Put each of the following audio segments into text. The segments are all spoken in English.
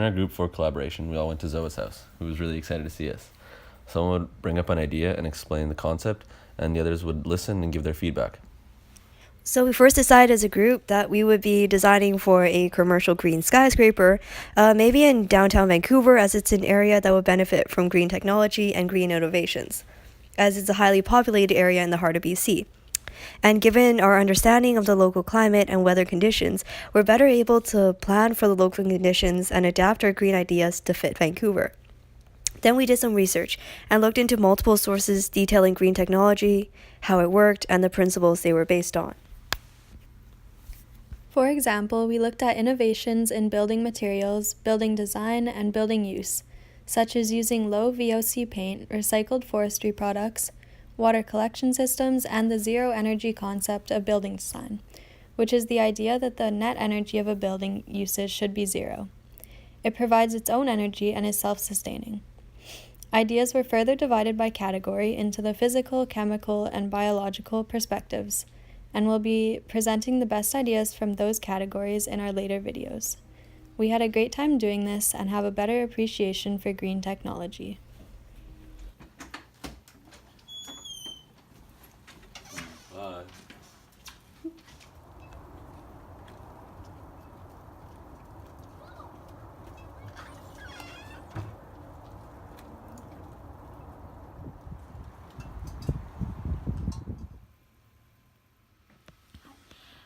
our group for collaboration, we all went to Zoa's house, who was really excited to see us. Someone would bring up an idea and explain the concept, and the others would listen and give their feedback. So we first decided as a group that we would be designing for a commercial green skyscraper, maybe in downtown Vancouver, as it's an area that would benefit from green technology and green innovations, as it's a highly populated area in the heart of BC. And given our understanding of the local climate and weather conditions, we're better able to plan for the local conditions and adapt our green ideas to fit Vancouver. Then we did some research and looked into multiple sources detailing green technology, how it worked, and the principles they were based on. For example, we looked at innovations in building materials, building design, and building use, such as using low VOC paint, recycled forestry products, water collection systems, and the zero energy concept of building design, which is the idea that the net energy of a building usage should be zero. It provides its own energy and is self-sustaining. Ideas were further divided by category into the physical, chemical, and biological perspectives, and we'll be presenting the best ideas from those categories in our later videos. We had a great time doing this and have a better appreciation for green technology.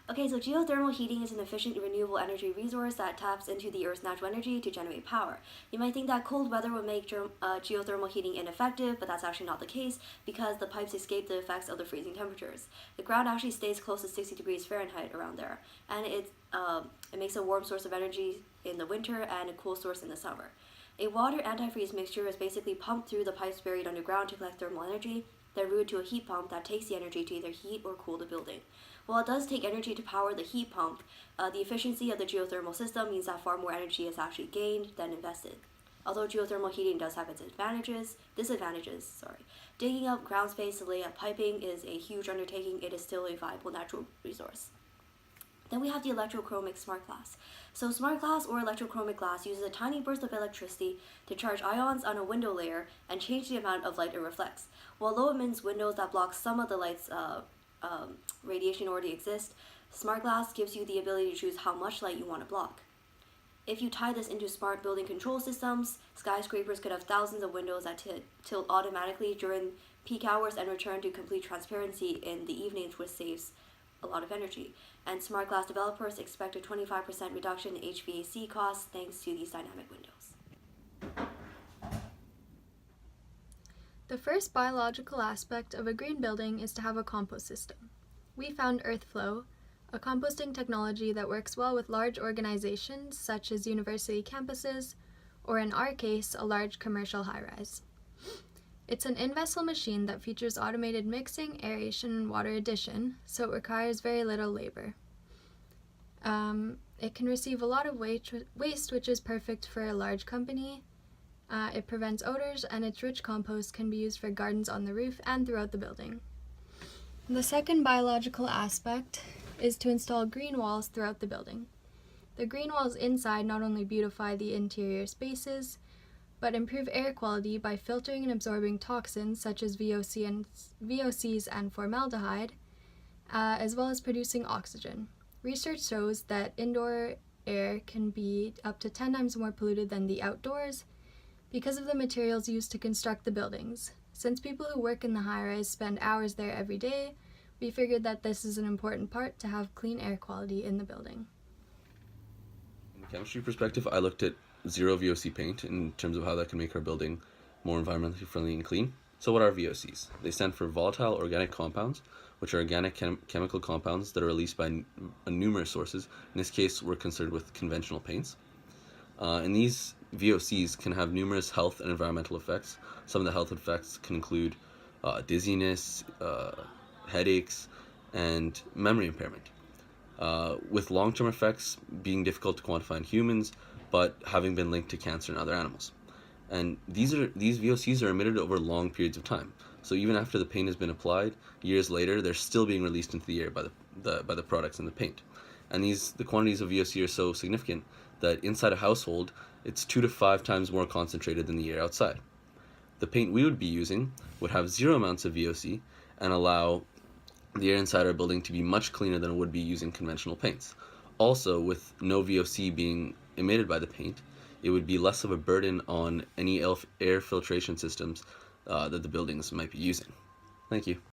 Okay, so geothermal heating is an efficient renewable energy resource that taps into the Earth's natural energy to generate power. You might think that cold weather would make geothermal heating ineffective, but that's actually not the case because the pipes escape the effects of the freezing temperatures. The ground actually stays close to 60 degrees Fahrenheit around there, and it makes a warm source of energy in the winter and a cool source in the summer. A water antifreeze mixture is basically pumped through the pipes buried underground to collect thermal energy, then routed to a heat pump that takes the energy to either heat or cool the building. While it does take energy to power the heat pump, the efficiency of the geothermal system means that far more energy is actually gained than invested. Although geothermal heating does have its disadvantages, digging up ground space to lay up piping is a huge undertaking. It is still a viable natural resource. Then we have the electrochromic smart glass. So smart glass or electrochromic glass uses a tiny burst of electricity to charge ions on a window layer and change the amount of light it reflects. While low emits windows that block some of the light's radiation already exist, smart glass gives you the ability to choose how much light you want to block. If you tie this into smart building control systems, skyscrapers could have thousands of windows that tilt automatically during peak hours and return to complete transparency in the evenings, which saves a lot of energy. And smart glass developers expect a 25% reduction in HVAC costs thanks to these dynamic windows. The first biological aspect of a green building is to have a compost system. We found EarthFlow, a composting technology that works well with large organizations such as university campuses, or in our case, a large commercial high-rise. It's an in-vessel machine that features automated mixing, aeration, and water addition, so it requires very little labor. It can receive a lot of waste, which is perfect for a large company. It prevents odors, and its rich compost can be used for gardens on the roof and throughout the building. The second biological aspect is to install green walls throughout the building. The green walls inside not only beautify the interior spaces, but improve air quality by filtering and absorbing toxins such as VOCs and formaldehyde, as well as producing oxygen. Research shows that indoor air can be up to 10 times more polluted than the outdoors because of the materials used to construct the buildings. Since people who work in the high-rise spend hours there every day, we figured that this is an important part to have clean air quality in the building. From a chemistry perspective, I looked at zero VOC paint in terms of how that can make our building more environmentally friendly and clean. So what are VOCs? They stand for volatile organic compounds, which are organic chemical compounds that are released by numerous sources. In this case, we're concerned with conventional paints. And these VOCs can have numerous health and environmental effects. Some of the health effects can include dizziness, headaches, and memory impairment, with long-term effects being difficult to quantify in humans, but having been linked to cancer in other animals. And these VOCs are emitted over long periods of time. So even after the paint has been applied, years later, they're still being released into the air by the products in the paint. And the quantities of VOC are so significant that inside a household, it's 2 to 5 times more concentrated than the air outside. The paint we would be using would have 0 amounts of VOC and allow the air inside our building to be much cleaner than it would be using conventional paints. Also, with no VOC being emitted by the paint, it would be less of a burden on any air filtration systems that the buildings might be using. Thank you.